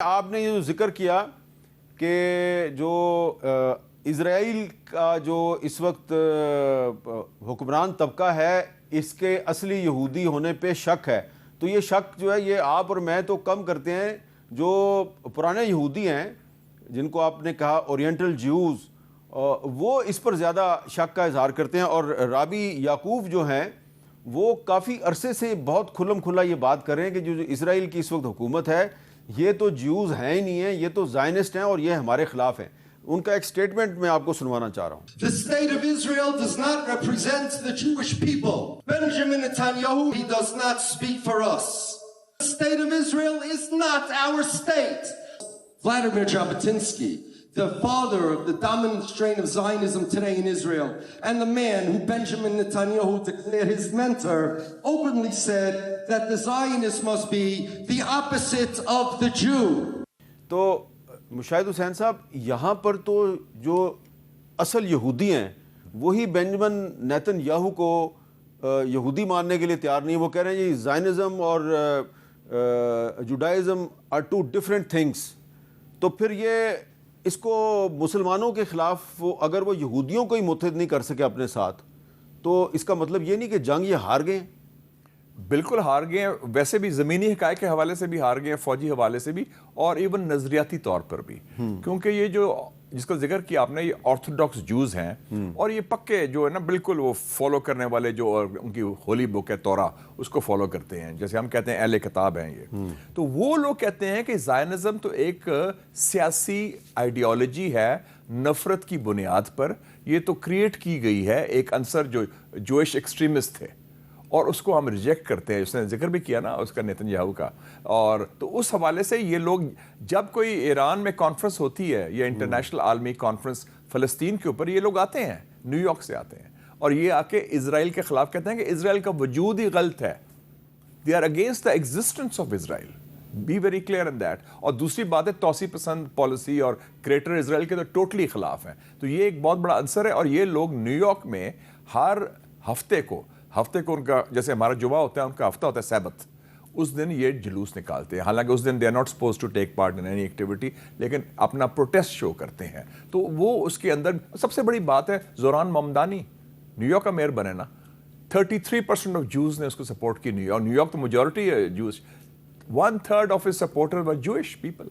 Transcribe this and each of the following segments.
آپ نے یہ جو ذکر کیا کہ جو اسرائیل کا جو اس وقت حکمران طبقہ ہے اس کے اصلی یہودی ہونے پہ شک ہے، تو یہ شک جو ہے یہ آپ اور میں تو کم کرتے ہیں، جو پرانے یہودی ہیں جن کو آپ نے کہا اورینٹل جیوز، وہ اس پر زیادہ شک کا اظہار کرتے ہیں، اور رابی یعقوب جو ہیں وہ کافی عرصے سے بہت کھلم کھلا یہ بات کر رہے ہیں کہ جو اسرائیل کی اس وقت حکومت ہے یہ تو جیوز ہیں ہی نہیں ہیں، یہ تو زائنسٹ ہیں اور یہ ہمارے خلاف ہیں۔ ان کا ایک سٹیٹمنٹ میں آپ کو سنوانا چاہ رہا ہوں۔ The state of Israel does not represent the Jewish people. Benjamin Netanyahu, he does not speak for us. The state of Israel is not our state. Vladimir Jabotinsky, the father of the dominant strain of Zionism today in Israel, and the man who Benjamin Netanyahu declared his mentor, openly said that the Zionist must be the opposite of the Jew. تو مشاہد حسین صاحب، یہاں پر تو جو اصل یہودی ہیں وہی Benjamin Nitin Yahoo کو یہودی ماننے کے لیے تیار نہیں۔ وہ کہہ رہے ہیں یہ زائنزم اور Judaism are two different things. تو پھر یہ اس کو مسلمانوں کے خلاف اگر وہ یہودیوں کو ہی متحد نہیں کر سکے اپنے ساتھ، تو اس کا مطلب یہ نہیں کہ جنگ یہ ہار گئے ہیں۔ بالکل ہار گئے ہیں، ویسے بھی زمینی حقائق کے حوالے سے بھی ہار گئے ہیں، فوجی حوالے سے بھی، اور ایون نظریاتی طور پر بھی، کیونکہ یہ جو جس کا ذکر کیا آپ نے یہ آرتھوڈاکس جوز ہیں، اور یہ پکے جو ہے نا بالکل وہ فالو کرنے والے، جو ان کی ہولی بک ہے تورا اس کو فالو کرتے ہیں، جیسے ہم کہتے ہیں اہل کتاب ہیں یہ۔ تو وہ لوگ کہتے ہیں کہ زائنزم تو ایک سیاسی آئیڈیالوجی ہے نفرت کی بنیاد پر، یہ تو کریٹ کی گئی ہے ایک عنصر جو جوئش ایکسٹریمسٹ تھے، اور اس کو ہم ریجیکٹ کرتے ہیں۔ اس نے ذکر بھی کیا نا اس کا نیتن یاہو کا، اور تو اس حوالے سے یہ لوگ جب کوئی ایران میں کانفرنس ہوتی ہے یا انٹرنیشنل عالمی کانفرنس فلسطین کے اوپر، یہ لوگ آتے ہیں، نیو یارک سے آتے ہیں، اور یہ آ کے اسرائیل کے خلاف کہتے ہیں کہ اسرائیل کا وجود ہی غلط ہے، they are against the existence of Israel, be very clear in that. اور دوسری بات ہے توسیع پسند پالیسی اور گریٹر اسرائیل کے تو ٹوٹلی خلاف ہیں۔ تو یہ ایک بہت بڑا عنصر ہے، اور یہ لوگ نیو یارک میں ہر ہفتے کو ان کا، جیسے ہمارا جمعہ ہوتا ہے ان کا ہفتہ ہوتا ہے سبت، اس دن یہ جلوس نکالتے ہیں، حالانکہ اس دن they are not suppose to take part in any activity, لیکن اپنا پروٹیسٹ شو کرتے ہیں۔ تو وہ اس کے اندر سب سے بڑی بات ہے، زوران ممدانی نیو یارک کا میئر بنے نا، 33% آف جوز نے اس کو سپورٹ کی، نیو یارک تو میجورٹی ہے جوز، 1/3 of his supporter were Jewish people.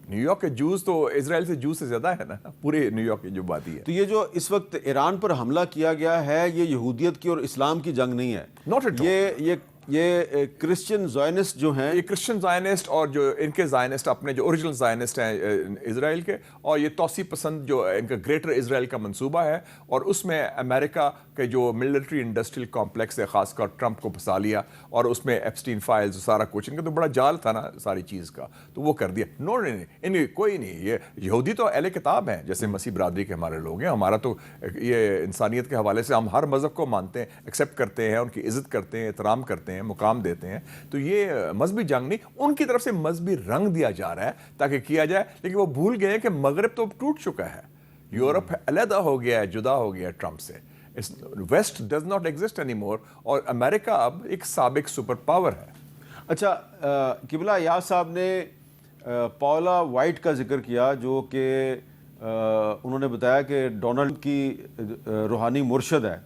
New York کے جوز تو اسرائیل سے جوز سے زیادہ ہے نا، پورے نیو یارک کی جو بادی ہے۔ تو یہ جو اس وقت ایران پر حملہ کیا گیا ہے یہ یہودیت کی اور اسلام کی جنگ نہیں ہے، Not at all. یہ کرسچن زائنسٹ جو ہیں، یہ کرسچن زائنسٹ اور جو ان کے زائنسٹ اپنے جو اوریجنل زائنسٹ ہیں اسرائیل کے، اور یہ توسیع پسند جو ان کا گریٹر اسرائیل کا منصوبہ ہے، اور اس میں امریکہ کے جو ملٹری انڈسٹریل کمپلیکس ہے، خاص کر ٹرمپ کو پھنسا لیا، اور اس میں ایپسٹین فائلز سارا کچھ، ان کا تو بڑا جال تھا نا ساری چیز کا، تو وہ کر دیا۔ نہیں کوئی نہیں، یہ یہودی تو اہل کتاب ہیں جیسے مسیح برادری کے ہمارے لوگ ہیں، ہمارا تو یہ انسانیت کے حوالے سے ہم ہر مذہب کو مانتے ہیں، ایکسیپٹ کرتے ہیں، ان کی عزت کرتے ہیں، احترام کرتے ہیں، مقام دیتے ہیں۔ تو یہ مذہبی جنگ نہیں، ان کی طرف سے مذہبی رنگ دیا جا رہا ہے تاکہ کیا جائے، لیکن وہ بھول گئے کہ مغرب تو ٹوٹ چکا ہے، یورپ علیحدہ ہو گیا ہے، جدا ہو گیا ہے ٹرمپ سے، West does not exist any more, اور امریکہ اب ایک سابق سپر پاور ہے۔ اچھا، قبلہ ایاز صاحب نے پاولا وائٹ کا ذکر کیا، جو کہ انہوں نے بتایا کہ ڈونلڈ کی روحانی مرشد ہے۔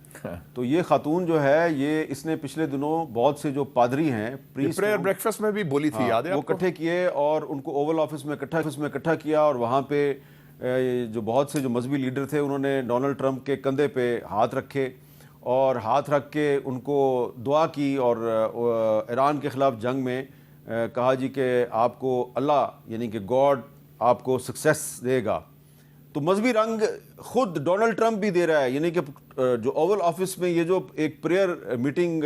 تو یہ خاتون جو ہے یہ اس نے پچھلے دنوں بہت سے جو پادری ہیں پریئر بریکفاسٹ میں بھی بولی تھی، یاد ہے وہ اکٹھے کیے اور ان کو اوول آفس میں اکٹھا کیا، اور وہاں پہ جو بہت سے جو مذہبی لیڈر تھے انہوں نے ڈونلڈ ٹرمپ کے کندھے پہ ہاتھ رکھے، اور ہاتھ رکھ کے ان کو دعا کی، اور ایران کے خلاف جنگ میں کہا جی کہ آپ کو اللہ یعنی کہ گاڈ آپ کو سکسیس دے گا۔ تو مذہبی رنگ خود ڈونلڈ ٹرمپ بھی دے رہا ہے، یعنی کہ جو اوول آفس میں یہ جو ایک پریئر میٹنگ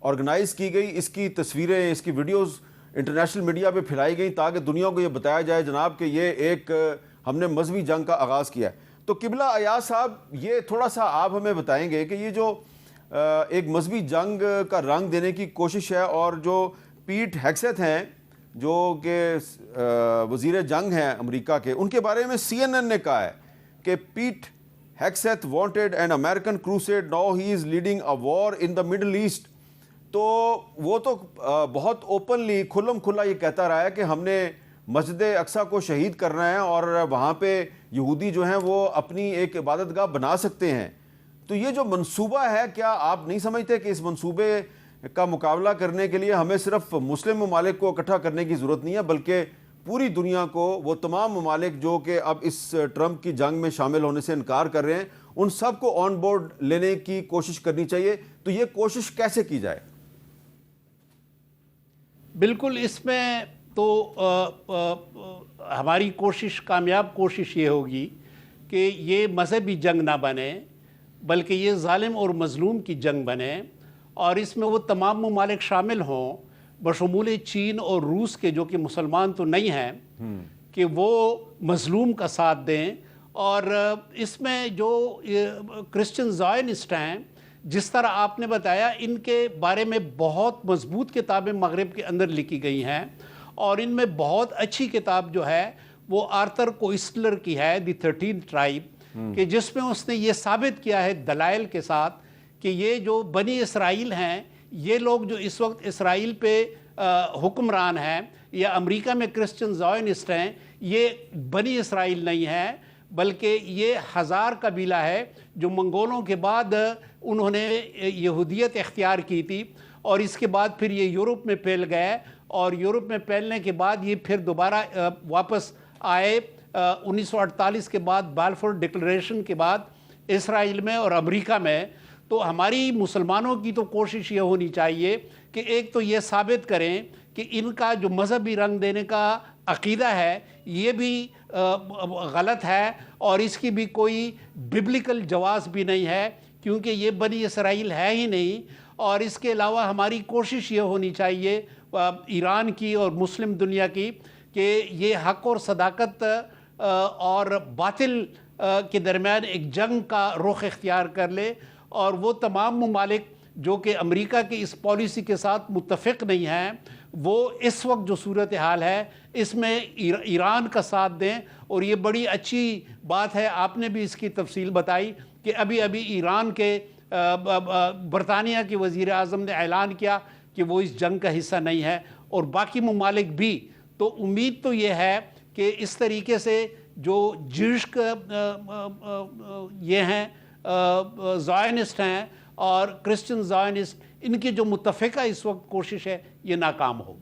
آرگنائز کی گئی، اس کی تصویریں، اس کی ویڈیوز انٹرنیشنل میڈیا پہ پھیلائی گئیں تاکہ دنیا کو یہ بتایا جائے جناب کہ یہ ایک ہم نے مذہبی جنگ کا آغاز کیا ہے۔ تو قبلہ ایاز صاحب، یہ تھوڑا سا آپ ہمیں بتائیں گے کہ یہ جو ایک مذہبی جنگ کا رنگ دینے کی کوشش ہے، اور جو پیٹ ہیگسیتھ ہیں جو کہ وزیر جنگ ہیں امریکہ کے، ان کے بارے میں CNN نے کہا ہے کہ Pete Hegseth wanted an American crusade, now he is leading a war in the Middle East. تو وہ تو بہت اوپنلی کھلم کھلا یہ کہتا رہا ہے کہ ہم نے مسجد اقصیٰ کو شہید کرنا ہے اور وہاں پہ یہودی جو ہیں وہ اپنی ایک عبادت گاہ بنا سکتے ہیں. تو یہ جو منصوبہ ہے، کیا آپ نہیں سمجھتے کہ اس منصوبے کا مقابلہ کرنے کے لیے ہمیں صرف مسلم ممالک کو اکٹھا کرنے کی ضرورت نہیں ہے، بلکہ پوری دنیا کو، وہ تمام ممالک جو کہ اب اس ٹرمپ کی جنگ میں شامل ہونے سے انکار کر رہے ہیں، ان سب کو آن بورڈ لینے کی کوشش کرنی چاہیے؟ تو یہ کوشش کیسے کی جائے؟ بالکل، اس میں تو ہماری کوشش، کامیاب کوشش یہ ہوگی کہ یہ مذہبی جنگ نہ بنے، بلکہ یہ ظالم اور مظلوم کی جنگ بنے، اور اس میں وہ تمام ممالک شامل ہوں بشمول چین اور روس کے، جو کہ مسلمان تو نہیں ہیں، کہ وہ مظلوم کا ساتھ دیں. اور اس میں جو کرسچن زائنسٹ ہیں، جس طرح آپ نے بتایا، ان کے بارے میں بہت مضبوط کتابیں مغرب کے اندر لکھی گئی ہیں، اور ان میں بہت اچھی کتاب جو ہے وہ آرتھر کوئسلر کی ہے، دی 13 ٹرائب، کہ جس میں اس نے یہ ثابت کیا ہے دلائل کے ساتھ کہ یہ جو بنی اسرائیل ہیں، یہ لوگ جو اس وقت اسرائیل پہ حکمران ہیں، یا امریکہ میں کرسچن زائنسٹ ہیں، یہ بنی اسرائیل نہیں ہیں، بلکہ یہ ہزار قبیلہ ہے جو منگولوں کے بعد انہوں نے یہودیت اختیار کی تھی، اور اس کے بعد پھر یہ یورپ میں پھیل گئے، اور یورپ میں پھیلنے کے بعد یہ پھر دوبارہ واپس آئے 1948 کے بعد، بالفور ڈکلریشن کے بعد، اسرائیل میں اور امریکہ میں. تو ہماری مسلمانوں کی تو کوشش یہ ہونی چاہیے کہ ایک تو یہ ثابت کریں کہ ان کا جو مذہبی رنگ دینے کا عقیدہ ہے یہ بھی غلط ہے، اور اس کی بھی کوئی ببلیکل جواز بھی نہیں ہے، کیونکہ یہ بنی اسرائیل ہے ہی نہیں. اور اس کے علاوہ ہماری کوشش یہ ہونی چاہیے ایران کی اور مسلم دنیا کی کہ یہ حق اور صداقت اور باطل کے درمیان ایک جنگ کا رخ اختیار کر لے، اور وہ تمام ممالک جو کہ امریکہ کی اس پالیسی کے ساتھ متفق نہیں ہیں، وہ اس وقت جو صورتحال ہے اس میں ایران کا ساتھ دیں. اور یہ بڑی اچھی بات ہے، آپ نے بھی اس کی تفصیل بتائی کہ ابھی ایران کے برطانیہ کے وزیر اعظم نے اعلان کیا کہ وہ اس جنگ کا حصہ نہیں ہے، اور باقی ممالک بھی. تو امید تو یہ ہے کہ اس طریقے سے جو جوئش یہ ہیں زائنسٹ ہیں اور کرسچن زائنسٹ، ان کی جو متفقہ اس وقت کوشش ہے یہ ناکام ہوگی.